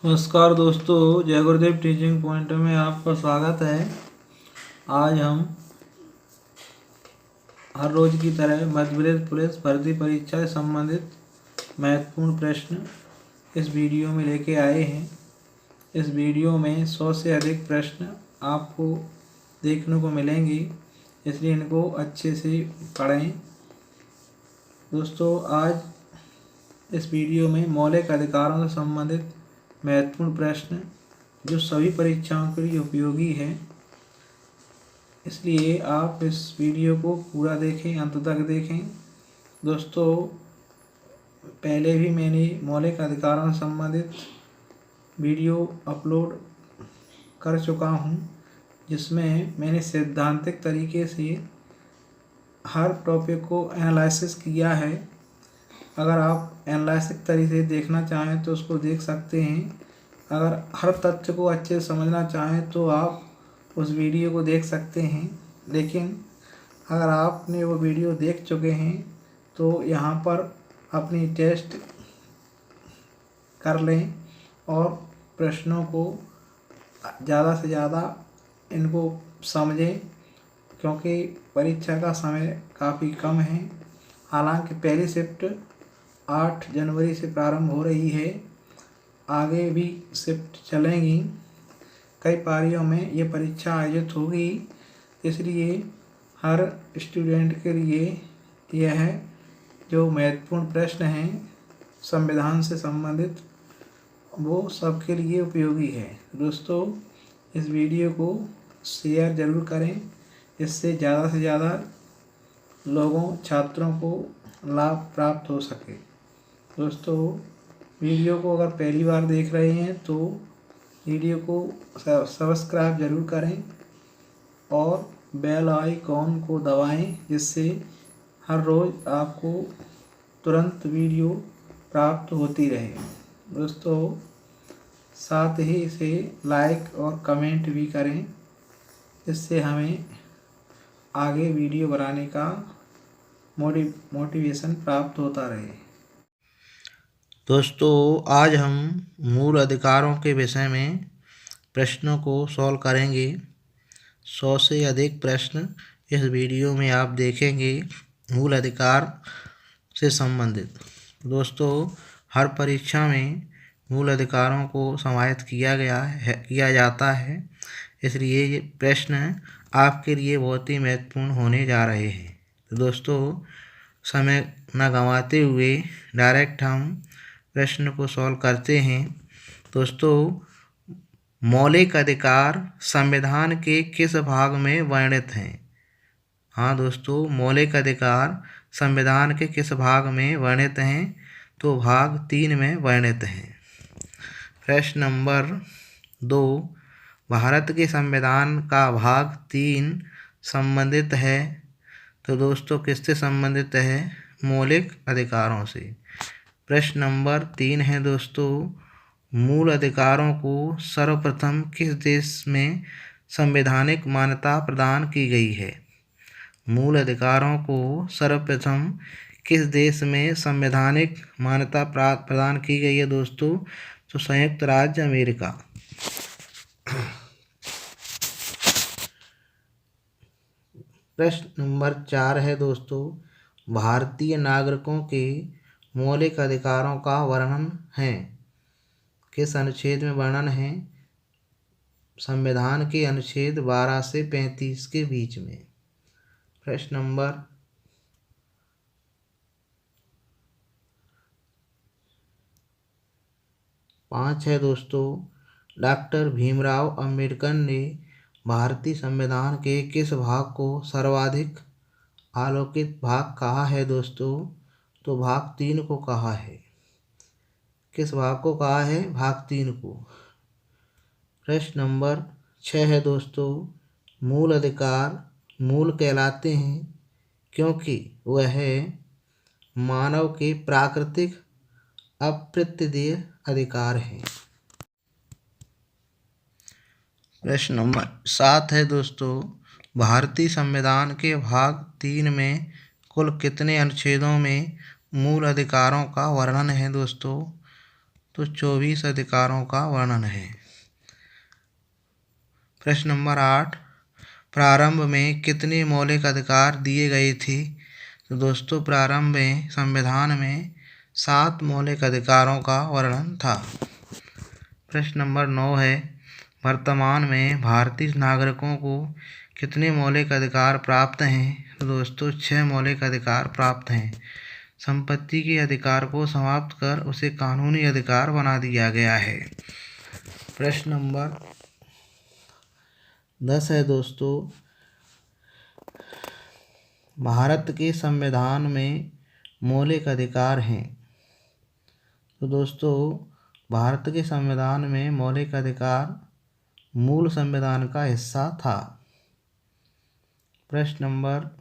नमस्कार दोस्तों, जय गुरुदेव टीचिंग पॉइंट में आपका स्वागत है। आज हम हर रोज की तरह मध्य प्रदेश पुलिस भर्ती परीक्षा से संबंधित महत्वपूर्ण प्रश्न इस वीडियो में लेके आए हैं। इस वीडियो में 100 से अधिक प्रश्न आपको देखने को मिलेंगे, इसलिए इनको अच्छे से पढ़ें। दोस्तों, आज इस वीडियो में मौलिक अधिकारों से संबंधित महत्वपूर्ण प्रश्न जो सभी परीक्षाओं के लिए उपयोगी है, इसलिए आप इस वीडियो को पूरा देखें, अंत तक देखें। दोस्तों, पहले भी मैंने मौलिक अधिकारों से संबंधित वीडियो अपलोड कर चुका हूं, जिसमें मैंने सैद्धांतिक तरीके से हर टॉपिक को एनालिसिस किया है। अगर आप एनालिसिस तरीके से देखना चाहें तो उसको देख सकते हैं। अगर हर तथ्य को अच्छे से समझना चाहें तो आप उस वीडियो को देख सकते हैं। लेकिन अगर आपने वो वीडियो देख चुके हैं तो यहाँ पर अपनी टेस्ट कर लें और प्रश्नों को ज़्यादा से ज़्यादा इनको समझें, क्योंकि परीक्षा का समय काफ़ी कम है। हालांकि पहली शिफ्ट 8 जनवरी से प्रारंभ हो रही है, आगे भी शिफ्ट चलेंगी। कई पारियों में ये परीक्षा आयोजित होगी, इसलिए हर स्टूडेंट के लिए यह जो महत्वपूर्ण प्रश्न हैं संविधान से संबंधित, वो सबके लिए उपयोगी है। दोस्तों, इस वीडियो को शेयर ज़रूर करें, इससे ज़्यादा से ज़्यादा लोगों, छात्रों को लाभ प्राप्त हो सके। दोस्तों, वीडियो को अगर पहली बार देख रहे हैं तो वीडियो को सब्सक्राइब ज़रूर करें और बेल आइकॉन को दबाएं, जिससे हर रोज़ आपको तुरंत वीडियो प्राप्त होती रहे। दोस्तों, साथ ही इसे लाइक और कमेंट भी करें, इससे हमें आगे वीडियो बनाने का मोटिवेशन प्राप्त होता रहे। दोस्तों, आज हम मूल अधिकारों के विषय में प्रश्नों को सॉल्व करेंगे। 100 से अधिक प्रश्न इस वीडियो में आप देखेंगे मूल अधिकार से संबंधित। दोस्तों, हर परीक्षा में मूल अधिकारों को समाहित किया जाता है, इसलिए ये प्रश्न आपके लिए बहुत ही महत्वपूर्ण होने जा रहे हैं। तो दोस्तों, समय न गंवाते हुए डायरेक्ट हम प्रश्न को सॉल्व करते हैं। दोस्तों, मौलिक अधिकार संविधान के किस भाग में वर्णित हैं? हाँ दोस्तों, मौलिक अधिकार संविधान के किस भाग में वर्णित हैं? तो भाग 3 में वर्णित हैं। प्रश्न नंबर 2, भारत के संविधान का भाग 3 संबंधित है। तो दोस्तों, किससे संबंधित है? मौलिक अधिकारों से। प्रश्न नंबर 3 है दोस्तों, मूल अधिकारों को सर्वप्रथम किस देश में संवैधानिक मान्यता प्रदान की गई है? मूल अधिकारों को सर्वप्रथम किस देश में संवैधानिक मान्यता प्रदान की गई है दोस्तों? तो संयुक्त राज्य अमेरिका। प्रश्न नंबर 4 है दोस्तों, भारतीय नागरिकों के मौलिक अधिकारों का वर्णन है। किस अनुच्छेद में वर्णन है? संविधान के अनुच्छेद 12 से 35 के बीच में। प्रश्न नंबर 5 है दोस्तों, डॉक्टर भीमराव अंबेडकर ने भारतीय संविधान के किस भाग को सर्वाधिक आलोकित भाग कहा है दोस्तों? तो भाग 3 को कहा है। किस भाग को कहा है? भाग 3 को। प्रश्न नंबर 6 है दोस्तों, मूल अधिकार मूल कहलाते हैं क्योंकि वह मानव के प्राकृतिक अप्रत्यदेय अधिकार हैं। प्रश्न नंबर 7 है दोस्तों, भारतीय संविधान के भाग 3 में कुल कितने अनुच्छेदों में मूल अधिकारों का वर्णन है दोस्तों? तो 24 अधिकारों का वर्णन है। प्रश्न नंबर 8, प्रारंभ में कितने मौलिक अधिकार दिए गए थे? तो दोस्तों प्रारंभ में संविधान में 7 मौलिक अधिकारों का वर्णन था। प्रश्न नंबर 9 है, वर्तमान में भारतीय नागरिकों को कितने मौलिक अधिकार प्राप्त हैं? तो दोस्तों 6 मौलिक अधिकार प्राप्त हैं। संपत्ति के अधिकार को समाप्त कर उसे कानूनी अधिकार बना दिया गया है। प्रश्न नंबर 10 है दोस्तों, भारत के संविधान में मौलिक अधिकार हैं। तो दोस्तों भारत के संविधान में मौलिक अधिकार मूल संविधान का हिस्सा था। प्रश्न नंबर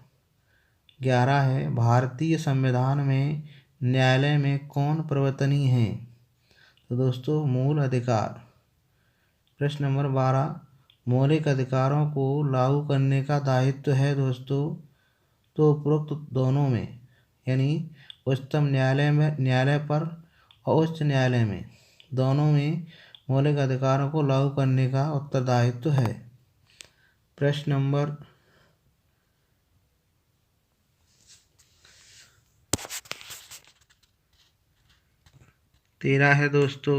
11 है, भारतीय संविधान में न्यायालय में कौन प्रवर्तनीय है? तो दोस्तों मूल अधिकार। प्रश्न नंबर 12, मौलिक अधिकारों को लागू करने का दायित्व है दोस्तों तो उपरोक्त दोनों में, यानी उच्चतम न्यायालय पर और उच्च न्यायालय में, दोनों में मौलिक अधिकारों को लागू करने का उत्तरदायित्व है। प्रश्न नंबर 13 है दोस्तों,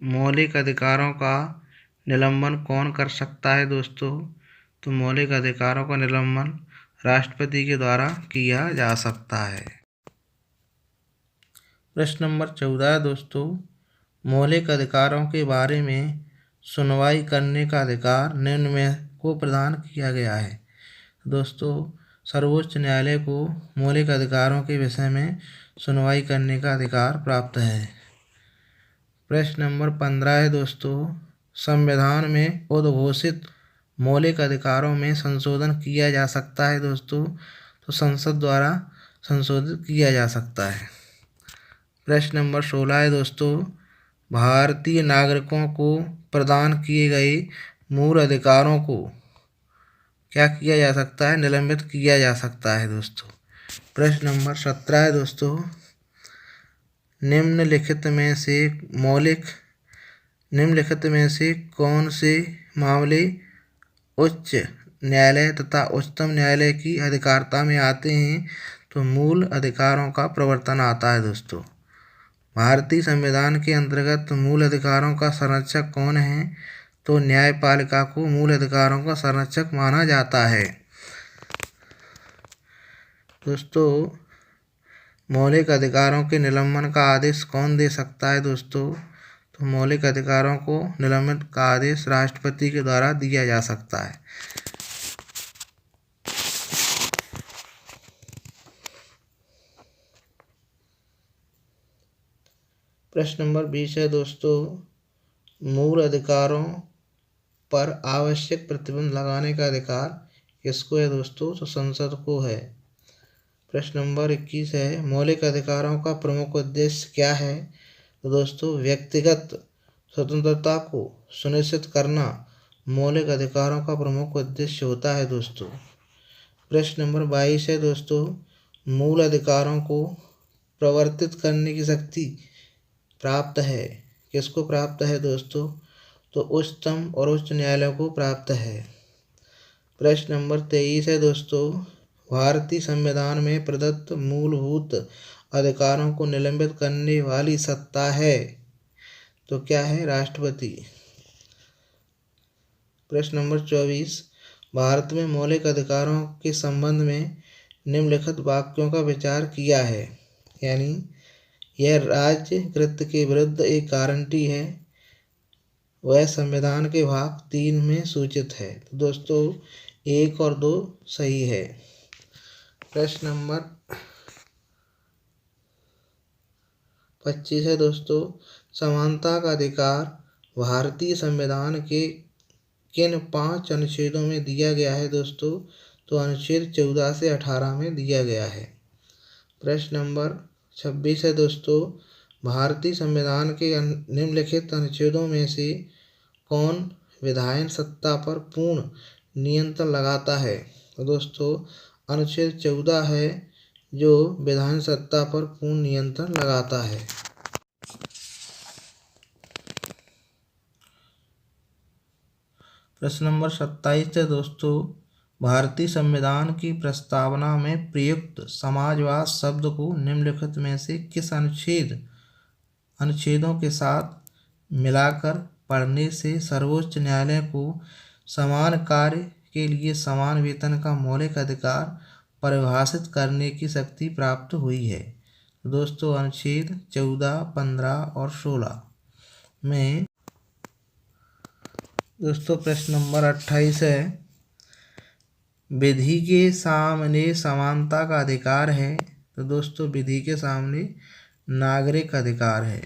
मौलिक अधिकारों का निलंबन कौन कर सकता है दोस्तों? तो मौलिक अधिकारों का निलंबन राष्ट्रपति के द्वारा किया जा सकता है। प्रश्न नंबर 14 है दोस्तों, मौलिक अधिकारों के बारे में सुनवाई करने का अधिकार निम्न में को प्रदान किया गया है? दोस्तों सर्वोच्च न्यायालय को मौलिक अधिकारों के विषय में सुनवाई करने का अधिकार प्राप्त है। प्रश्न नंबर 15 है दोस्तों, संविधान में उद्घोषित मौलिक अधिकारों में संशोधन किया जा सकता है दोस्तों तो संसद द्वारा संशोधित किया जा सकता है। प्रश्न नंबर 16 है दोस्तों, भारतीय नागरिकों को प्रदान किए गए मूल अधिकारों को क्या किया जा सकता है? निलंबित किया जा सकता है दोस्तों। प्रश्न नंबर 17 है दोस्तों, निम्नलिखित में से कौन से मामले उच्च न्यायालय तथा उच्चतम न्यायालय की अधिकारिता में आते हैं? तो मूल अधिकारों का प्रवर्तन आता है दोस्तों। भारतीय संविधान के अंतर्गत मूल अधिकारों का संरक्षक कौन है? तो न्यायपालिका को मूल अधिकारों का संरक्षक माना जाता है। दोस्तों मौलिक अधिकारों के निलंबन का आदेश कौन दे सकता है दोस्तों? तो मौलिक अधिकारों को निलंबित का आदेश राष्ट्रपति के द्वारा दिया जा सकता है। प्रश्न नंबर 20 है दोस्तों, मूल अधिकारों पर आवश्यक प्रतिबंध लगाने का अधिकार किसको है दोस्तों? तो संसद को है। प्रश्न नंबर 21 है, मौलिक अधिकारों का प्रमुख उद्देश्य क्या है? तो दोस्तों व्यक्तिगत स्वतंत्रता को सुनिश्चित करना मौलिक अधिकारों का प्रमुख उद्देश्य होता है दोस्तों। प्रश्न नंबर 22 है दोस्तों, मूल अधिकारों को प्रवर्तित करने की शक्ति प्राप्त है किसको प्राप्त है दोस्तों? तो उच्चतम और उच्च न्यायालय को प्राप्त है। प्रश्न नंबर 23 है दोस्तों, भारतीय संविधान में प्रदत्त मूलभूत अधिकारों को निलंबित करने वाली सत्ता है तो क्या है? राष्ट्रपति। प्रश्न नंबर 24, भारत में मौलिक अधिकारों के संबंध में निम्नलिखित वाक्यों का विचार किया है, यानी यह राज्य कृत्य के विरुद्ध एक गारंटी है, वह संविधान के भाग 3 में सूचित है। तो दोस्तों 1 और 2 सही है। प्रश्न नंबर 25 है दोस्तों, समानता का अधिकार भारतीय संविधान के किन 5 अनुच्छेदों में दिया गया है दोस्तों? तो अनुच्छेद 14 से 18 में दिया गया है। प्रश्न नंबर 26 है दोस्तों, भारतीय संविधान के निम्नलिखित अनुच्छेदों में से कौन विधायन सत्ता पर पूर्ण नियंत्रण लगाता है? तो दोस्तों अनुच्छेद 14 है जो विधान सत्ता पर पूर्ण नियंत्रण लगाता है। प्रश्न नंबर 27 है दोस्तों, भारतीय संविधान की प्रस्तावना में प्रयुक्त समाजवाद शब्द को निम्नलिखित में से किस अनुच्छेदों के साथ मिलाकर पढ़ने से सर्वोच्च न्यायालय को समान कार्य के लिए समान वेतन का मौलिक अधिकार परिभाषित करने की शक्ति प्राप्त हुई है? दोस्तों अनुच्छेद 14, 15 और 16 में। दोस्तों प्रश्न नंबर 28 है, विधि के सामने समानता का अधिकार है। तो दोस्तों विधि के सामने नागरिक अधिकार है।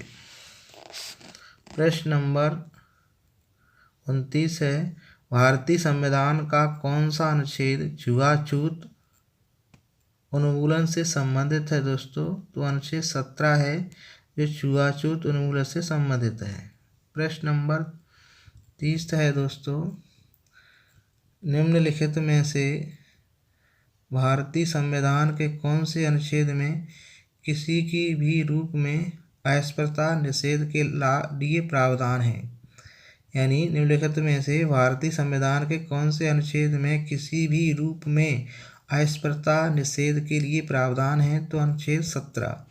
प्रश्न नंबर 29 है, भारतीय संविधान का कौन सा अनुच्छेद छुआछूत उन्मूलन से संबंधित है? दोस्तों तो अनुच्छेद 17 है जो छुआछूत उन्मूलन से संबंधित है। प्रश्न नंबर 30 है दोस्तों, निम्नलिखित में से भारतीय संविधान के कौन से अनुच्छेद में किसी की भी रूप में अस्पृश्यता निषेध के लिए प्रावधान है? यानी निम्नलिखित में से भारतीय संविधान के कौन से अनुच्छेद में किसी भी रूप में अस्पृश्यता निषेध के लिए प्रावधान है? तो अनुच्छेद 17।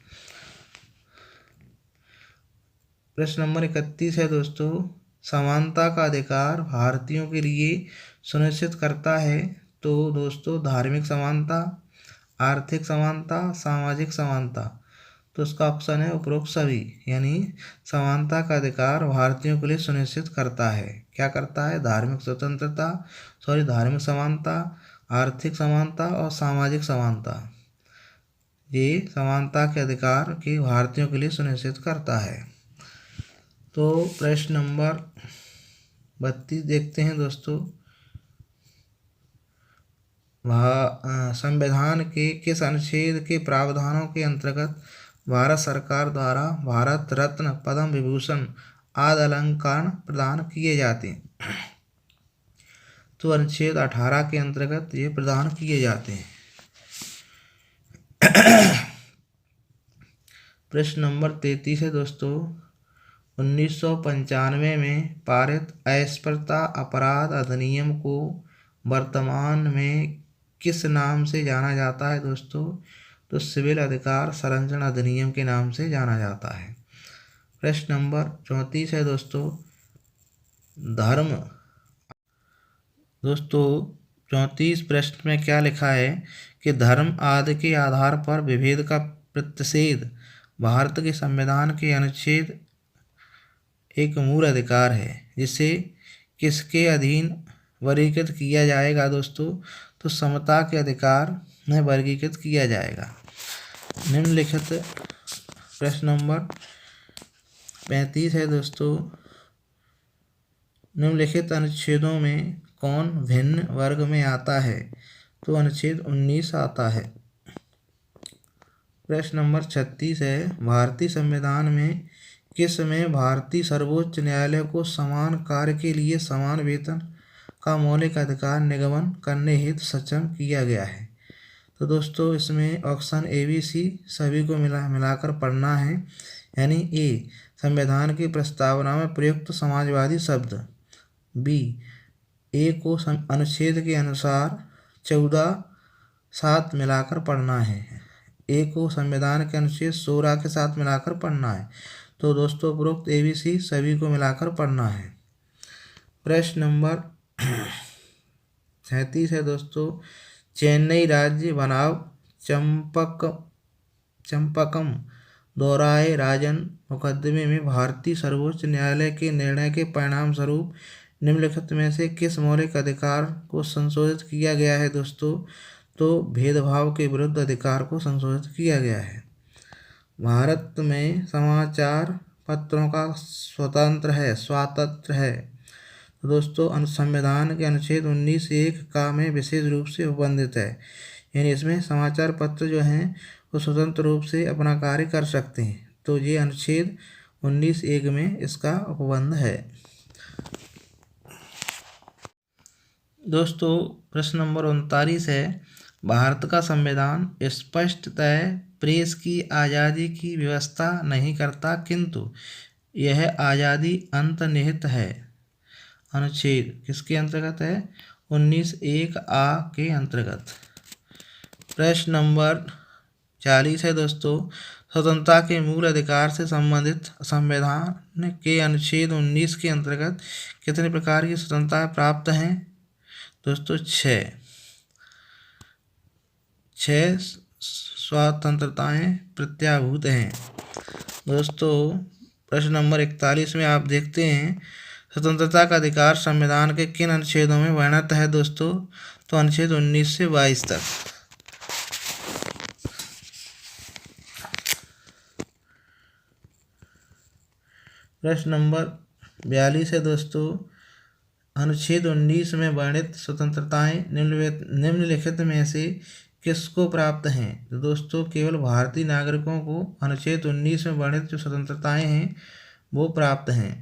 प्रश्न नंबर 31 है दोस्तों, समानता का अधिकार भारतीयों के लिए सुनिश्चित करता है? तो दोस्तों धार्मिक समानता, आर्थिक समानता, सामाजिक समानता। तो उसका ऑप्शन है उपरोक्त सभी। यानी समानता का अधिकार भारतीयों के लिए सुनिश्चित करता है। क्या करता है? धार्मिक स्वतंत्रता, धार्मिक समानता, आर्थिक समानता और सामाजिक समानता, ये समानता के अधिकार की भारतीयों के लिए सुनिश्चित करता है। तो प्रश्न नंबर 32 देखते हैं दोस्तों, संविधान के किस अनुच्छेद के प्रावधानों के अंतर्गत भारत सरकार द्वारा भारत रत्न, पद्म विभूषण आदि अलंकार प्रदान किए जाते हैं? तो अनुच्छेद 18 के अंतर्गत ये प्रदान किए जाते हैं। प्रश्न नंबर 33 है दोस्तों, 1995 में पारित अस्पृश्यता अपराध अधिनियम को वर्तमान में किस नाम से जाना जाता है? दोस्तों तो सिविल अधिकार संरक्षण अधिनियम के नाम से जाना जाता है। प्रश्न नंबर 34 है दोस्तों, धर्म। दोस्तों 34 प्रश्न में क्या लिखा है कि धर्म आदि के आधार पर विभेद का प्रतिषेध भारत के संविधान के अनुच्छेद एक मूल अधिकार है, जिसे किसके अधीन वर्गीकृत किया जाएगा? दोस्तों तो समता के अधिकार में वर्गीकृत किया जाएगा। निम्नलिखित प्रश्न नंबर 35 है दोस्तों, निम्नलिखित अनुच्छेदों में कौन भिन्न वर्ग में आता है? तो अनुच्छेद 19 आता है। प्रश्न नंबर 36 है, भारतीय संविधान में किस में भारतीय सर्वोच्च न्यायालय को समान कार्य के लिए समान वेतन का मौलिक अधिकार निगमन करने हेतु सक्षम किया गया है? तो दोस्तों इसमें ऑप्शन ए बी सी सभी को मिलाकर पढ़ना है। यानी ए, संविधान की प्रस्तावना में प्रयुक्त समाजवादी शब्द। बी, ए को अनुच्छेद के अनुसार 14 साथ मिलाकर पढ़ना है। ए को संविधान के अनुच्छेद 16 के साथ मिलाकर पढ़ना है। तो दोस्तों उपरोक्त ए बी सी सभी को मिलाकर पढ़ना है। प्रश्न नंबर 37 है दोस्तों, चेन्नई राज्य बनाम चंपकम दोराय राजन मुकदमे में भारतीय सर्वोच्च न्यायालय के निर्णय के परिणाम स्वरूप निम्नलिखित में से किस मौलिक अधिकार को संशोधित किया गया है? दोस्तों तो भेदभाव के विरुद्ध अधिकार को संशोधित किया गया है। भारत में समाचार पत्रों का स्वातंत्र्य है। तो दोस्तों संविधान के अनुच्छेद 19(1) का में विशेष रूप से उपबंधित है। यानी इसमें समाचार पत्र जो हैं वो स्वतंत्र रूप से अपना कार्य कर सकते हैं। तो ये अनुच्छेद 19(1) में इसका उपबंध है। दोस्तों प्रश्न नंबर 39 है, भारत का संविधान स्पष्टतः प्रेस की आज़ादी की व्यवस्था नहीं करता, किंतु यह आज़ादी अंतर्निहित है। अनुच्छेद किसके अंतर्गत है? 19(1)(a) के अंतर्गत। प्रश्न नंबर 40 है दोस्तों, स्वतंत्रता के मूल अधिकार से संबंधित संविधान के अनुच्छेद 19 के अंतर्गत कितने प्रकार की स्वतंत्रता प्राप्त हैं? दोस्तों 6 स्वतंत्रताएं प्रत्याभूत हैं। दोस्तों प्रश्न नंबर 41 में आप देखते हैं, स्वतंत्रता का अधिकार संविधान के किन अनुच्छेदों में वर्णित है दोस्तों? तो अनुच्छेद 19 से 22 तक। प्रश्न नंबर 42 है दोस्तों, अनुच्छेद 19 में वर्णित स्वतंत्रताएं निम्नलिखित में से किसको प्राप्त हैं? तो दोस्तों केवल भारतीय नागरिकों को अनुच्छेद 19 में वर्णित जो स्वतंत्रताएं हैं वो प्राप्त हैं।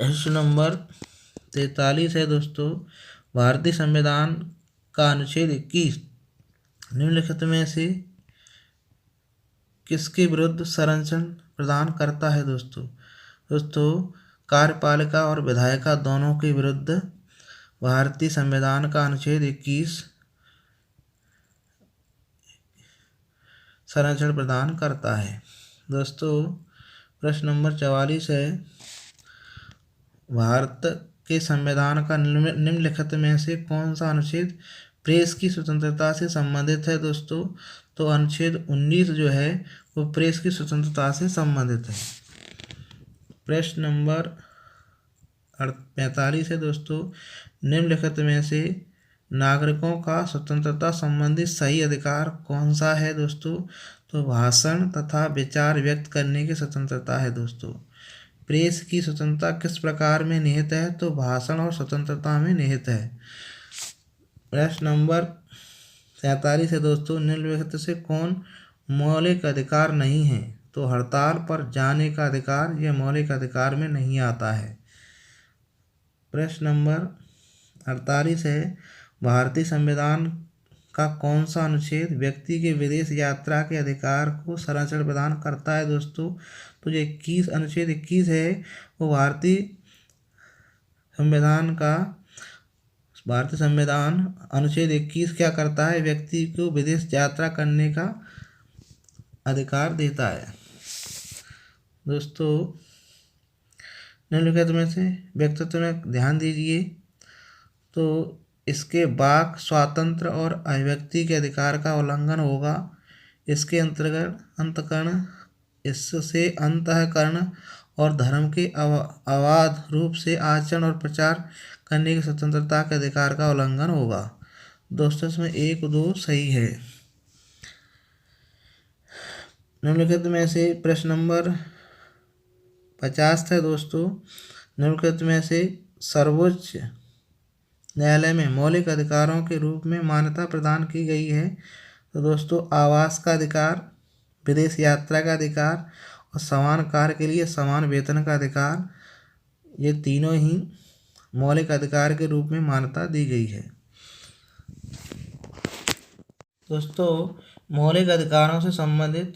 प्रश्न नंबर 43 है दोस्तों, भारतीय संविधान का अनुच्छेद 21 निम्नलिखित में से किसके विरुद्ध संरक्षण प्रदान करता है? दोस्तों कार्यपालिका और विधायिका दोनों के विरुद्ध भारतीय संविधान का अनुच्छेद 21 संरक्षण प्रदान करता है। दोस्तों प्रश्न नंबर 44 है, भारत के संविधान का निम्नलिखित में से कौन सा अनुच्छेद प्रेस की स्वतंत्रता से संबंधित है? दोस्तों तो अनुच्छेद 19 जो है वो प्रेस की स्वतंत्रता से संबंधित है। प्रश्न नंबर 45 है दोस्तों, निम्नलिखित में से नागरिकों का स्वतंत्रता संबंधित सही अधिकार कौन सा है? दोस्तों तो भाषण तथा विचार व्यक्त करने की स्वतंत्रता है। दोस्तों प्रेस की स्वतंत्रता किस प्रकार में निहित है? तो भाषण और स्वतंत्रता में निहित है। प्रश्न नंबर 47 है दोस्तों, निम्नलिखित से कौन मौलिक अधिकार नहीं है? तो हड़ताल पर जाने का अधिकार यह मौलिक अधिकार में नहीं आता है। प्रश्न नंबर 48 है, भारतीय संविधान का कौन सा अनुच्छेद व्यक्ति के विदेश यात्रा के अधिकार को संरक्षण प्रदान करता है? दोस्तों तो जो 21 अनुच्छेद 21 है वो भारतीय संविधान अनुच्छेद 21 क्या करता है? व्यक्ति को विदेश यात्रा करने का अधिकार देता है। दोस्तों निम्नलिखित में से व्यक्तित्व में ध्यान दीजिए, तो इसके वाक स्वातंत्र्य और अभिव्यक्ति के अधिकार का उल्लंघन होगा। इसके अंतर्गत अंतःकरण, इससे अंतःकरण और धर्म के अबाध रूप से आचरण और प्रचार करने की स्वतंत्रता के अधिकार का उल्लंघन होगा। दोस्तों इसमें 1 2 सही है। निम्नलिखित में से प्रश्न नंबर 50 है दोस्तों, निम्नलिखित में से सर्वोच्च न्यायालय में मौलिक अधिकारों के रूप में मान्यता प्रदान की गई है। तो दोस्तों आवास का अधिकार, विदेश यात्रा का अधिकार और समान कार्य के लिए समान वेतन का अधिकार, ये तीनों ही मौलिक अधिकार के रूप में मान्यता दी गई है। दोस्तों मौलिक अधिकारों से संबंधित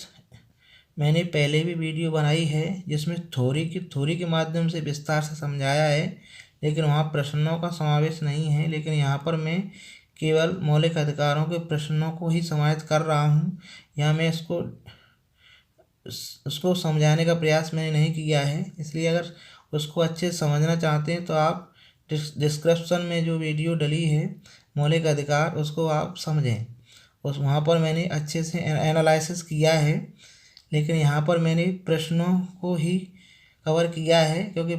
मैंने पहले भी वीडियो बनाई है जिसमें थ्योरी के माध्यम से विस्तार से समझाया है, लेकिन वहाँ प्रश्नों का समावेश नहीं है। लेकिन यहाँ पर मैं केवल मौलिक अधिकारों के प्रश्नों को ही समाहित कर रहा हूँ। यहाँ मैं उसको समझाने का प्रयास मैंने नहीं किया है। इसलिए अगर उसको अच्छे से समझना चाहते हैं तो आप डिस्क्रिप्शन में जो वीडियो डली है मौलिक अधिकार उसको आप समझें। वहाँ पर मैंने अच्छे से एनालिसिस किया है, लेकिन यहाँ पर मैंने प्रश्नों को ही कवर किया है क्योंकि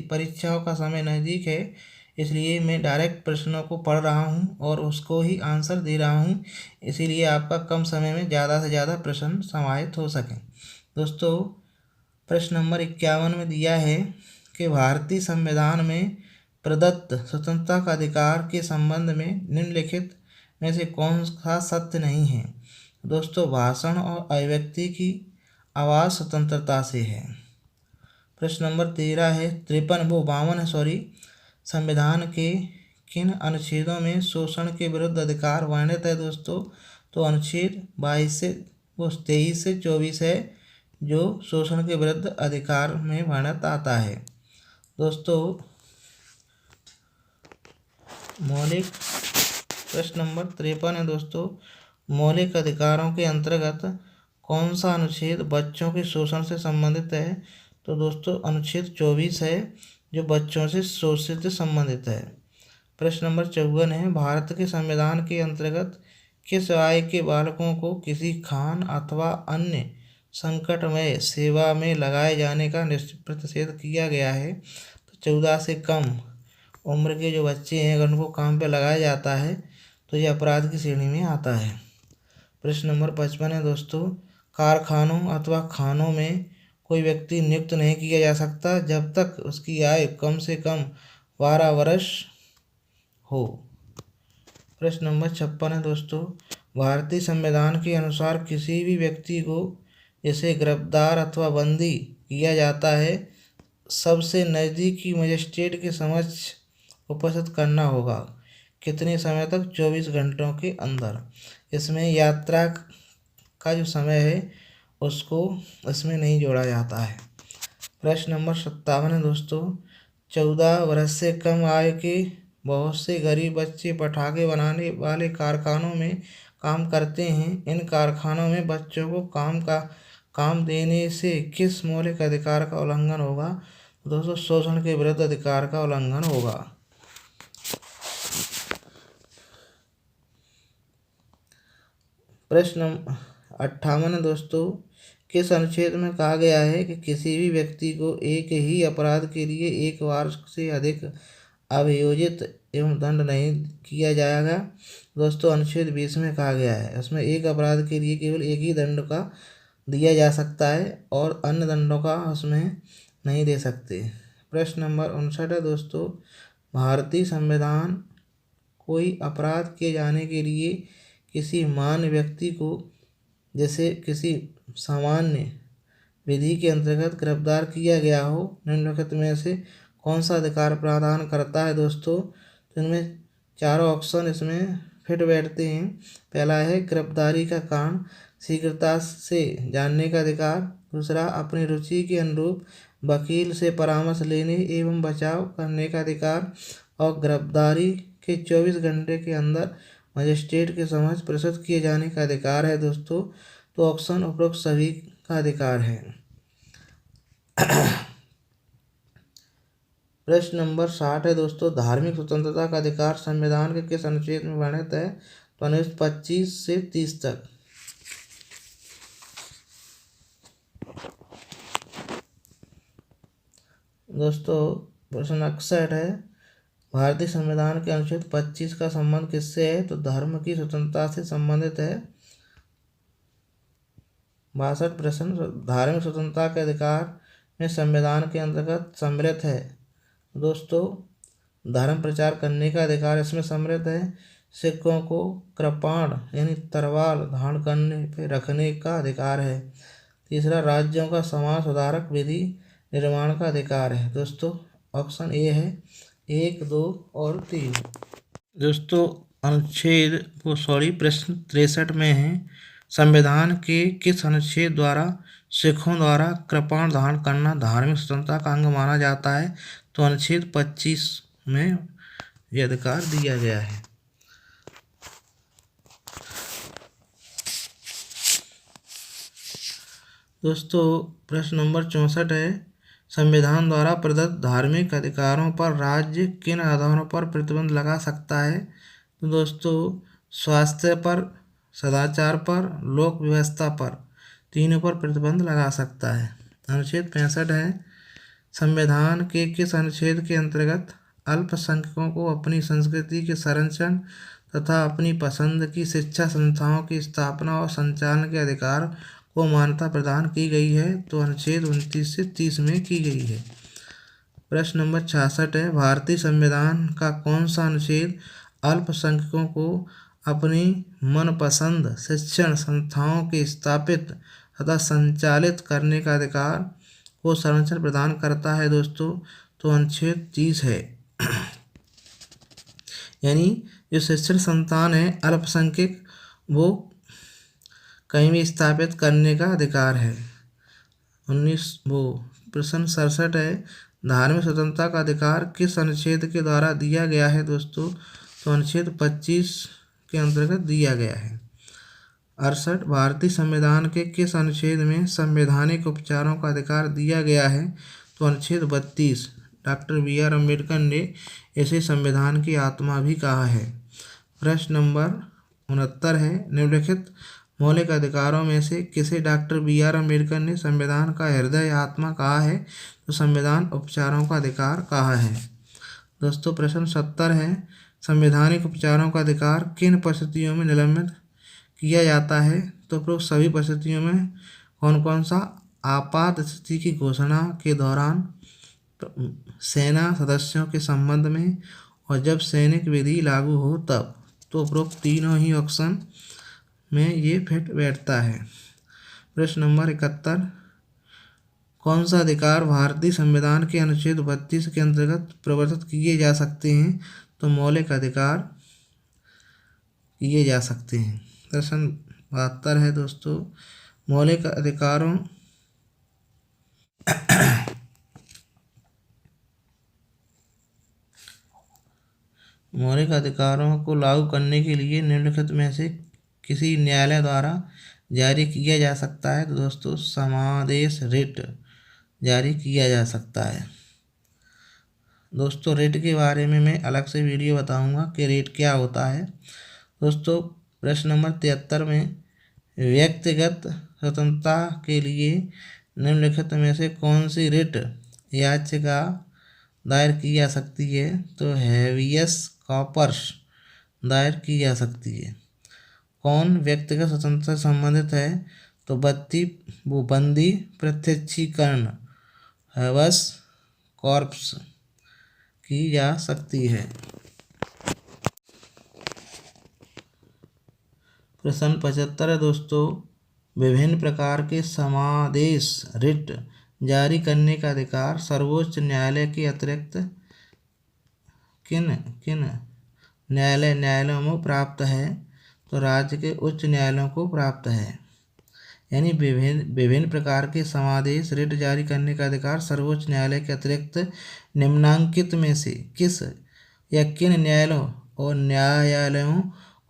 परीक्षाओं का समय नज़दीक है। इसलिए मैं डायरेक्ट प्रश्नों को पढ़ रहा हूँ और उसको ही आंसर दे रहा हूँ, इसीलिए आपका कम समय में ज़्यादा से ज़्यादा प्रश्न समाहित हो सकें। दोस्तों प्रश्न नंबर 51 में दिया है कि भारतीय संविधान में प्रदत्त स्वतंत्रता का अधिकार के संबंध में निम्नलिखित में से कौन सा सत्य नहीं है? दोस्तों भाषण और अभिव्यक्ति की आवाज़ स्वतंत्रता से है। प्रश्न नंबर 13 है 52 संविधान के किन अनुच्छेदों में शोषण के विरुद्ध अधिकार वर्णित है? दोस्तों तो अनुच्छेद 23 से 24 है जो शोषण के विरुद्ध अधिकार में वर्णित आता है। दोस्तों मौलिक प्रश्न नंबर 53 है दोस्तों, मौलिक अधिकारों के अंतर्गत कौन सा अनुच्छेद बच्चों के शोषण से संबंधित है? तो दोस्तों अनुच्छेद 24 है जो बच्चों से शोषित से संबंधित है। प्रश्न नंबर 54 है, भारत के संविधान के अंतर्गत किस आय के बालकों को किसी खान अथवा अन्य संकटमय सेवा में लगाए जाने का प्रतिषेध किया गया है? तो 14 से कम उम्र के जो बच्चे हैं अगर उनको काम पे लगाया जाता है तो ये अपराध की श्रेणी में आता है। प्रश्न नंबर 55 है दोस्तों, कारखानों अथवा खानों में कोई व्यक्ति नियुक्त नहीं किया जा सकता जब तक उसकी आयु कम से कम 12 वर्ष हो। प्रश्न नंबर 56 है दोस्तों, भारतीय संविधान के अनुसार किसी भी व्यक्ति को जैसे गिरफ्तार अथवा बंदी किया जाता है सबसे नज़दीकी मजिस्ट्रेट के समक्ष उपस्थित करना होगा। कितने समय तक? 24 घंटों के अंदर। इसमें यात्रा का जो समय है उसको इसमें नहीं जोड़ा जाता है। प्रश्न नंबर 57 है दोस्तों, 14 वर्ष से कम आयु के बहुत से गरीब बच्चे पटाखे बनाने वाले कारखानों में काम करते हैं। इन कारखानों में बच्चों को काम देने से किस मौलिक अधिकार का उल्लंघन होगा? दोस्तों शोषण के विरुद्ध अधिकार का उल्लंघन होगा। प्रश्न 58 है दोस्तों, किस अनुच्छेद में कहा गया है कि किसी भी व्यक्ति को एक ही अपराध के लिए एक वर्ष से अधिक अभियोजित एवं दंड नहीं किया जाएगा? दोस्तों अनुच्छेद 20 में कहा गया है, उसमें एक अपराध के लिए केवल एक ही दंड का दिया जा सकता है और अन्य दंडों का उसमें नहीं दे सकते। प्रश्न नंबर 59 है दोस्तों, भारतीय संविधान कोई अपराध किए जाने के लिए किसी मान्य व्यक्ति को जैसे किसी सामान्य विधि के अंतर्गत गिरफ्तार किया गया हो निम्नलिखित में से कौन सा अधिकार प्रदान करता है? दोस्तों तो इनमें चारों ऑप्शन इसमें फिट बैठते हैं। पहला है गिरफ्तारी का कारण शीघ्रता से जानने का अधिकार, दूसरा अपनी रुचि के अनुरूप वकील से परामर्श लेने एवं बचाव करने का अधिकार, और गिरफ्तारी के 24 घंटे के अंदर मजिस्ट्रेट के समक्ष प्रस्तुत किए जाने का अधिकार है। दोस्तों तो ऑप्शन उपरोक्त सभी का अधिकार है। प्रश्न नंबर 60 है दोस्तों, धार्मिक स्वतंत्रता का अधिकार संविधान के किस अनुच्छेद में वर्णित है? तो अनुच्छेद 25 से 30 तक। दोस्तों प्रश्न 61 है, भारतीय संविधान के अनुच्छेद 25 का संबंध किससे है? तो धर्म की स्वतंत्रता से संबंधित है। 62 प्रश्न, धार्मिक स्वतंत्रता के अधिकार में संविधान के अंतर्गत सम्मिलित है। दोस्तों धर्म प्रचार करने का अधिकार इसमें सम्मिलित है। सिखों को कृपाण यानी तलवार धारण करने पे रखने का अधिकार है। तीसरा, राज्यों का समाज सुधारक विधि निर्माण का अधिकार है। दोस्तों ऑप्शन ए है 1, 2 और 3। दोस्तों प्रश्न 63 में है, संविधान के किस अनुच्छेद द्वारा सिखों द्वारा कृपाण धारण करना धार्मिक स्वतंत्रता का अंग माना जाता है? तो अनुच्छेद 25 में यह अधिकार दिया गया है। दोस्तों प्रश्न नंबर 64 है, संविधान द्वारा प्रदत्त धार्मिक अधिकारों पर राज्य किन आधारों पर प्रतिबंध लगा सकता है? तो दोस्तों स्वास्थ्य पर, सदाचार पर, लोक व्यवस्था पर, तीनों पर प्रतिबंध लगा सकता है। अनुच्छेद 65 है, संविधान के किस अनुच्छेद के अंतर्गत अल्पसंख्यकों को अपनी संस्कृति के संरक्षण तथा अपनी पसंद की शिक्षा संस्थाओं की स्थापना और संचालन के अधिकार को मान्यता प्रदान की गई है? तो अनुच्छेद 29 से 30 में की गई है। प्रश्न नंबर 66 है, भारतीय संविधान का कौन सा अनुच्छेद अल्पसंख्यकों को अपनी मनपसंद शिक्षण संस्थाओं के स्थापित तथा संचालित करने का अधिकार को संरक्षण प्रदान करता है? दोस्तों तो अनुच्छेद 30 है। यानी जो शिक्षण संस्थान है अल्पसंख्यक वो कहीं भी स्थापित करने का अधिकार है। प्रश्न 67 है, धार्मिक स्वतंत्रता का अधिकार किस अनुच्छेद के द्वारा दिया गया है दोस्तों? तो अनुच्छेद 25 के अंतर्गत दिया गया है। 68, भारतीय संविधान के किस अनुच्छेद में संवैधानिक उपचारों का अधिकार दिया गया है? तो अनुच्छेद 32। Doctor B R. अम्बेडकर ने इसे संविधान की आत्मा भी कहा है। प्रश्न नंबर 69 है, निम्नलिखित मौलिक अधिकारों में से किसे डॉक्टर बी.आर. अम्बेडकर ने संविधान का हृदय आत्मा कहा है? तो संविधान उपचारों का अधिकार कहा है। दोस्तों प्रश्न 70 है, संवैधानिक उपचारों का अधिकार किन परिस्थितियों में निलंबित किया जाता है? तो उपरोक्त सभी परिस्थितियों में कौन कौन सा? आपात स्थिति की घोषणा के दौरान, सेना सदस्यों के संबंध में, और जब सैनिक विधि लागू हो तब। तो उपरोक्त तीनों ही ऑप्शन में ये फिट बैठता है। प्रश्न नंबर 71, कौन सा अधिकार भारतीय संविधान के अनुच्छेद 32 के अंतर्गत प्रवर्तित किए जा सकते हैं? तो मौलिक अधिकार किए जा सकते हैं। प्रश्न 72 है दोस्तों, मौलिक अधिकारों को लागू करने के लिए निम्नलिखित में से किसी न्यायालय द्वारा जारी किया जा सकता है? तो दोस्तों समादेश रिट जारी किया जा सकता है। दोस्तों रिट के बारे में मैं अलग से वीडियो बताऊंगा कि रिट क्या होता है। दोस्तों प्रश्न नंबर 73 में, व्यक्तिगत स्वतंत्रता के लिए निम्नलिखित में से कौन सी रिट याचिका दायर की जा सकती है? तो हैवियस कॉर्पस दायर की जा सकती है। कौन व्यक्तिगत स्वतंत्रता से संबंधित है? तो बंदी प्रत्यक्षीकरण हैवस कॉर्पस की जा सकती है। प्रश्न 75 है दोस्तों, विभिन्न प्रकार के समादेश रिट जारी करने का अधिकार सर्वोच्च न्यायालय के अतिरिक्त किन न्यायालयों में प्राप्त है? तो राज्य के उच्च न्यायालयों को प्राप्त है। यानी विभिन्न प्रकार के समादेश रिट जारी करने का अधिकार सर्वोच्च न्यायालय के अतिरिक्त निम्नांकित में से किस या किन न्यायालयों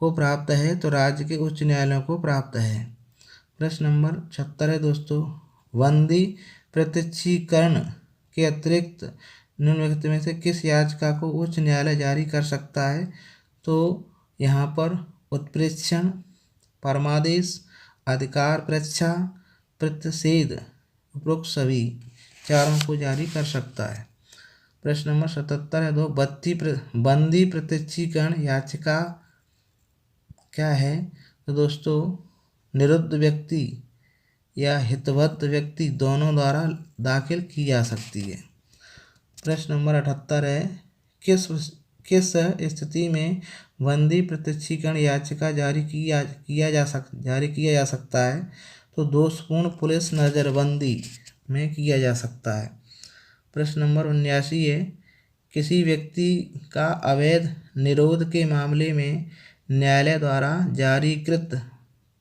को प्राप्त है? तो राज्य के उच्च न्यायालयों को प्राप्त है। प्रश्न नंबर 76 है दोस्तों, बंदी प्रत्यक्षीकरण के अतिरिक्त निम्नलिखित में से किस याचिका को उच्च न्यायालय जारी कर सकता है? तो यहाँ पर उत्प्रेक्षण, परमादेश, अधिकार परीक्षा, प्रतिषेध, उपरोक्त सभी चारों को जारी कर सकता है। प्रश्न नंबर 77 है, बंदी प्रत्यक्षीकरण याचिका क्या है? तो दोस्तों निरुद्ध व्यक्ति या हितवत व्यक्ति दोनों द्वारा दाखिल की जा सकती है। प्रश्न नंबर 78 है, किस स्थिति में बंदी प्रत्यक्षीकरण याचिका जारी किया जा सकता है? तो दोषपूर्ण पुलिस नज़रबंदी में किया जा सकता है। प्रश्न नंबर 79 है, किसी व्यक्ति का अवैध निरोध के मामले में न्यायालय द्वारा जारीकृत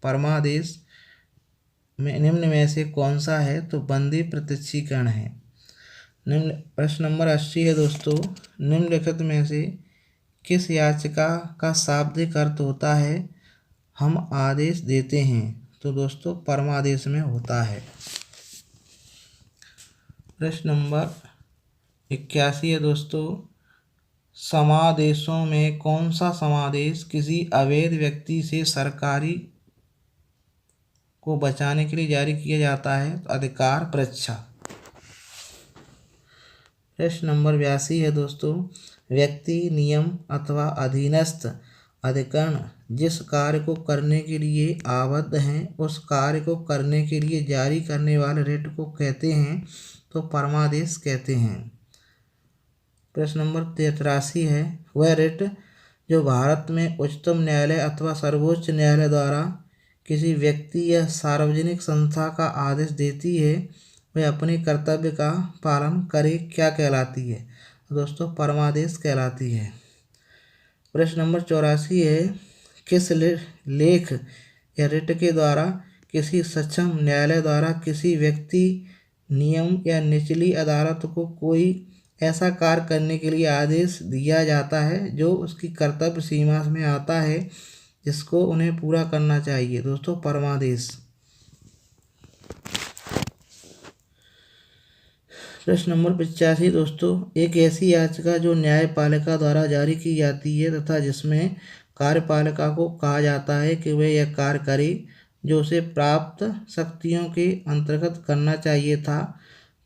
परमादेश निम्न में से कौन सा है? तो बंदी प्रत्यक्षीकरण है। प्रश्न नंबर 80 है दोस्तों, निम्नलिखित में से किस याचिका का शाब्दिक अर्थ होता है हम आदेश देते हैं? तो दोस्तों परमादेश में होता है। प्रश्न नंबर 81 है दोस्तों, समादेशों में कौन सा समादेश किसी अवैध व्यक्ति से सरकारी को बचाने के लिए जारी किया जाता है? तो अधिकार परीक्षा। प्रश्न नंबर 82 है दोस्तों, व्यक्ति, नियम अथवा अधीनस्थ अधिकरण जिस कार्य को करने के लिए आबद्ध हैं उस कार्य को करने के लिए जारी करने वाले रिट को कहते हैं? तो परमादेश कहते हैं। प्रश्न नंबर 83 है, वह रिट जो भारत में उच्चतम न्यायालय अथवा सर्वोच्च न्यायालय द्वारा किसी व्यक्ति या सार्वजनिक संस्था का आदेश देती है वह अपने कर्तव्य का पालन करे क्या कहलाती है? दोस्तों परमादेश कहलाती है। प्रश्न नंबर 84 है, किस लेख या रिट के द्वारा किसी सक्षम न्यायालय द्वारा किसी व्यक्ति नियम या निचली अदालत को कोई ऐसा कार्य करने के लिए आदेश दिया जाता है जो उसकी कर्तव्य सीमा में आता है, जिसको उन्हें पूरा करना चाहिए। दोस्तों, परमादेश। प्रश्न नंबर 85 दोस्तों, एक ऐसी याचिका जो न्यायपालिका द्वारा जारी की जाती है तथा जिसमें कार्यपालिका को कहा जाता है कि वह यह कार्य करे जो उसे प्राप्त शक्तियों के अंतर्गत करना चाहिए था,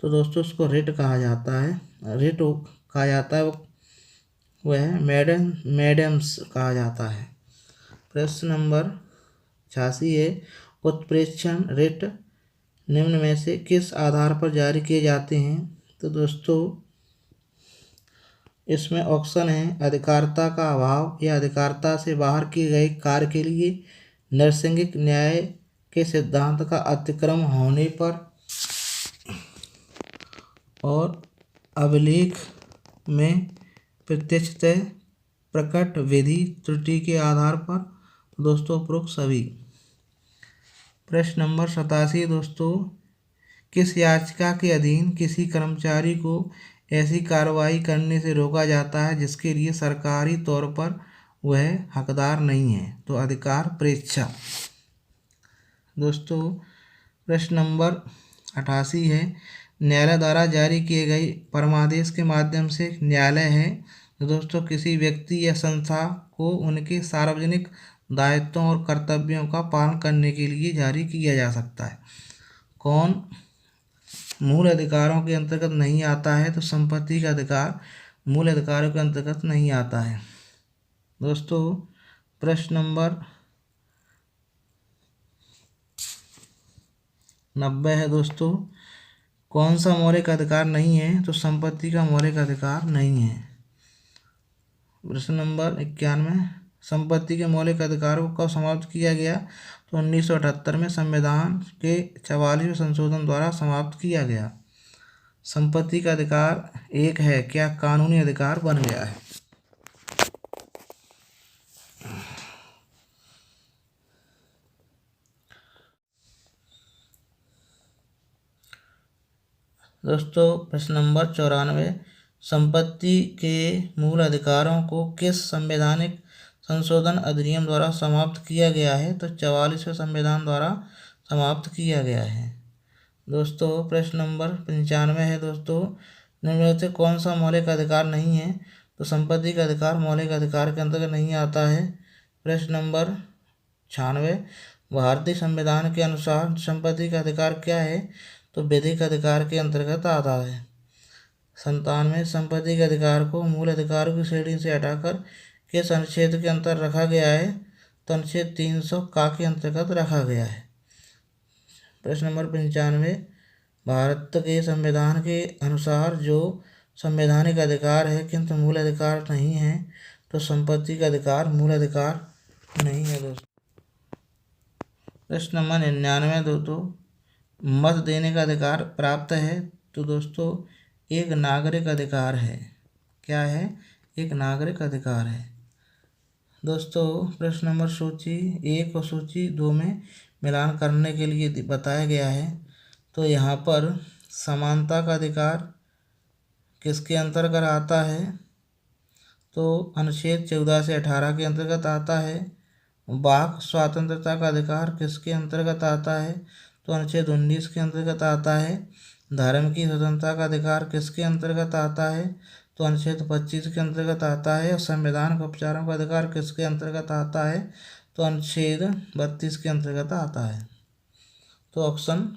तो दोस्तों उसको रिट कहा जाता है। रिट कहा जाता है, वह मैडम्स कहा जाता है। प्रश्न नंबर 86 है, उत्प्रेक्षण रिट निम्न में से किस आधार पर जारी किए जाते हैं? तो दोस्तों इसमें ऑप्शन है अधिकारिता का अभाव या अधिकारिता से बाहर किए गए कार्य के लिए नैसर्गिक न्याय के सिद्धांत का अतिक्रमण होने पर और अभिलेख में प्रत्यक्षतः प्रकट विधि त्रुटि के आधार पर। दोस्तों उपरोक्त सभी। प्रश्न नंबर 87 दोस्तों, किस याचिका के अधीन किसी कर्मचारी को ऐसी कार्रवाई करने से रोका जाता है जिसके लिए सरकारी तौर पर वह हकदार नहीं है? तो अधिकार परीक्षा। दोस्तों प्रश्न नंबर 88 है, न्यायालय द्वारा जारी किए गए परमादेश के माध्यम से न्यायालय है। तो दोस्तों किसी व्यक्ति या संस्था को उनके सार्वजनिक दायित्वों और कर्तव्यों का पालन करने के लिए जारी किया जा सकता है। कौन मूल अधिकारों के अंतर्गत नहीं आता है? तो संपत्ति का अधिकार मूल अधिकारों के अंतर्गत नहीं आता है। दोस्तों प्रश्न नंबर 90 है दोस्तों, कौन सा मौलिक अधिकार नहीं है? तो संपत्ति का मौलिक अधिकार नहीं है। प्रश्न नंबर 91, संपत्ति के मौलिक अधिकारों को कब समाप्त किया गया? तो 1978 में संविधान के 44वें संशोधन द्वारा समाप्त किया गया। संपत्ति का अधिकार एक है, क्या कानूनी अधिकार बन गया है? दोस्तों प्रश्न नंबर 94, संपत्ति के मूल अधिकारों को किस संवैधानिक संशोधन अधिनियम द्वारा समाप्त किया गया है? तो 44वें संविधान द्वारा समाप्त किया गया है। दोस्तों प्रश्न नंबर 95 है दोस्तों, निम्न में से कौन सा मौलिक अधिकार नहीं है? तो संपत्ति का अधिकार मौलिक अधिकार के अंतर्गत नहीं आता है। प्रश्न नंबर 96, भारतीय संविधान के अनुसार संपत्ति का अधिकार क्या है? तो विधिक अधिकार के अंतर्गत आता है। 97, संपत्ति के अधिकार को मूल अधिकारों की श्रेणी से हटाकर किस अनुच्छेद के अंतर रखा गया है? तो अनुच्छेद 300 का के अंतर्गत रखा गया है। प्रश्न नंबर 95, भारत के संविधान के अनुसार जो संवैधानिक अधिकार है किंतु मूल अधिकार नहीं है, तो संपत्ति का अधिकार मूल अधिकार नहीं है। दोस्तों प्रश्न नंबर 99 दोस्तों, मत देने का अधिकार प्राप्त है? तो दोस्तों एक नागरिक अधिकार है। क्या है? एक नागरिक अधिकार है। दोस्तों प्रश्न नंबर सूची 1 और सूची 2 में मिलान करने के लिए बताया गया है। तो यहाँ पर समानता का अधिकार किसके अंतर्गत आता है? तो अनुच्छेद 14 से 18 के अंतर्गत आता है। वाक स्वतंत्रता का अधिकार किसके अंतर्गत आता है? तो अनुच्छेद 19 के अंतर्गत आता है। धर्म की स्वतंत्रता का अधिकार किसके अंतर्गत आता है? तो अनुच्छेद 25 के अंतर्गत आता है। और संवैधानिक उपचारों का अधिकार किसके अंतर्गत आता है? तो अनुच्छेद 32 के अंतर्गत आता है। तो ऑप्शन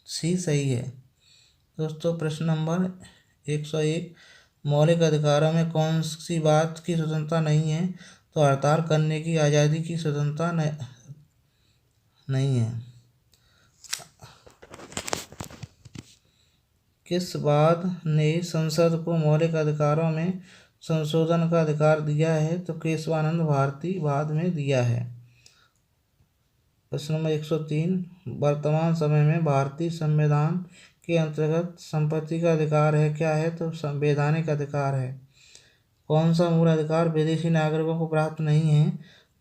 सी सही है। दोस्तों प्रश्न नंबर 101, मौलिक अधिकारों में कौन सी बात की स्वतंत्रता नहीं है? तो हड़ताल करने की आज़ादी की स्वतंत्रता नहीं है। किस बात ने संसद को मौलिक अधिकारों में संशोधन का अधिकार दिया है? तो केशवानंद भारती बाद में दिया है। प्रश्न नंबर 103, वर्तमान समय में भारतीय संविधान के अंतर्गत संपत्ति का अधिकार है? क्या है? तो संवैधानिक अधिकार है। कौन सा मूल अधिकार विदेशी नागरिकों को प्राप्त नहीं है?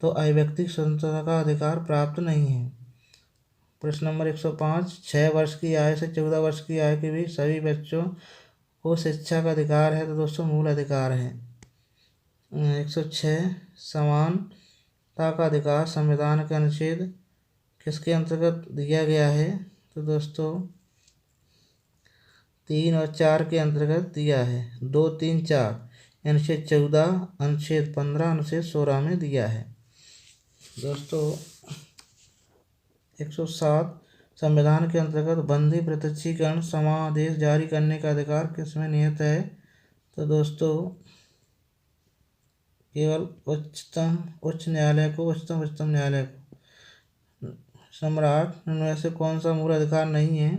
तो अवैयक्तिक स्वतंत्रता का अधिकार प्राप्त नहीं है। प्रश्न नंबर 105, 6 वर्ष की आयु से 14 वर्ष की आयु के बीच सभी बच्चों को शिक्षा का अधिकार है। तो दोस्तों मूल अधिकार है। 106, समानता का अधिकार संविधान के अनुच्छेद किसके अंतर्गत दिया गया है? तो दोस्तों 3 और 4 के अंतर्गत दिया है। 2, 3, 4 अनुच्छेद 14, अनुच्छेद 15, अनुच्छेद 16 में दिया है। दोस्तों 107, संविधान के अंतर्गत बंदी प्रत्यक्षीकरण समादेश जारी करने का अधिकार किसमें निहित है? तो दोस्तों केवल उच्च न्यायालय को, उच्चतम न्यायालय को। सम्राट इनमें से कौन सा मूल अधिकार नहीं है?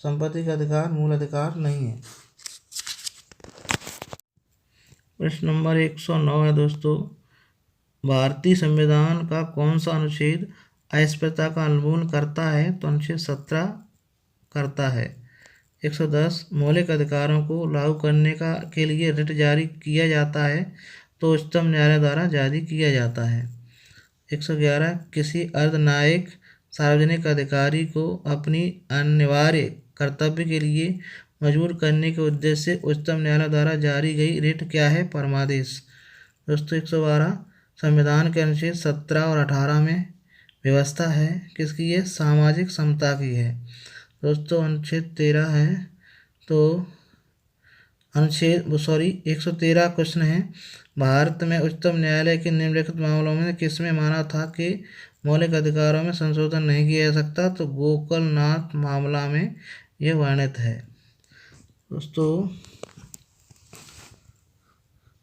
संपत्ति का अधिकार मूल अधिकार नहीं है। प्रश्न नंबर 109 है दोस्तों, भारतीय संविधान का कौन सा अनुच्छेद अस्पृश्यता का उन्मूलन करता है? तो अनुच्छेद 17 करता है। 110, मौलिक अधिकारों को लागू करने के लिए रिट जारी किया जाता है तो उच्चतम न्यायालय द्वारा जारी किया जाता है। 111, किसी अर्धन्यायिक सार्वजनिक अधिकारी को अपनी अनिवार्य कर्तव्य के लिए मजबूर करने के उद्देश्य से उच्चतम न्यायालय द्वारा जारी गई रिट क्या है? परमादेश। दोस्तों 112, संविधान के अनुच्छेद 17 और 18 में व्यवस्था है किसकी है? सामाजिक समता की है। दोस्तों अनुच्छेद 13 है। तो 113 क्वेश्चन है, भारत में उच्चतम न्यायालय के निम्नलिखित मामलों में किसमें माना था कि मौलिक अधिकारों में संशोधन नहीं किया जा सकता? तो गोकलनाथ मामला में यह वर्णित है। दोस्तों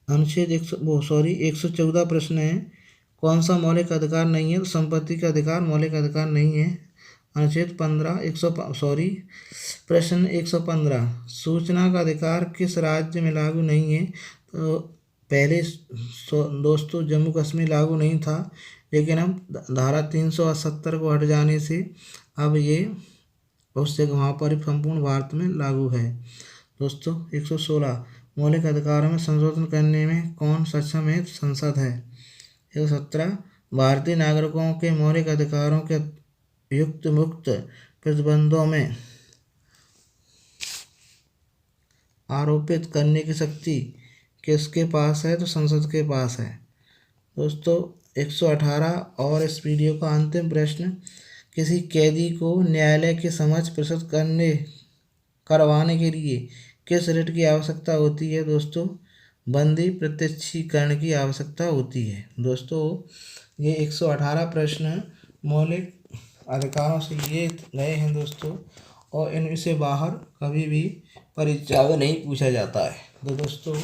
अनुच्छेद 114 प्रश्न है, कौन सा मौलिक अधिकार नहीं है? तो संपत्ति का अधिकार मौलिक अधिकार नहीं है। अनुच्छेद 15 प्रश्न 115, सूचना का अधिकार किस राज्य में लागू नहीं है? तो पहले दोस्तों जम्मू कश्मीर लागू नहीं था, लेकिन अब धारा 370 को हट जाने से अब ये उससे वहाँ पर संपूर्ण भारत में लागू है। दोस्तों 116, मौलिक अधिकारों में संशोधन करने में कौन सक्षम है? संसद है। 117, भारतीय नागरिकों के मौलिक अधिकारों के युक्त मुक्त प्रतिबंधों में आरोपित करने की शक्ति किसके पास है? तो संसद के पास है। दोस्तों 118 और इस वीडियो का अंतिम प्रश्न, किसी कैदी को न्यायालय के समक्ष प्रस्तुत करवाने के लिए किस रिट की आवश्यकता होती है? दोस्तों बंदी प्रत्यक्षीकरण की आवश्यकता होती है। दोस्तों ये 118 प्रश्न मौलिक अधिकारों से ये गए हैं दोस्तों, और इनसे बाहर कभी भी परीक्षा में नहीं पूछा जाता है। तो दोस्तों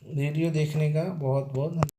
वीडियो देखने का बहुत बहुत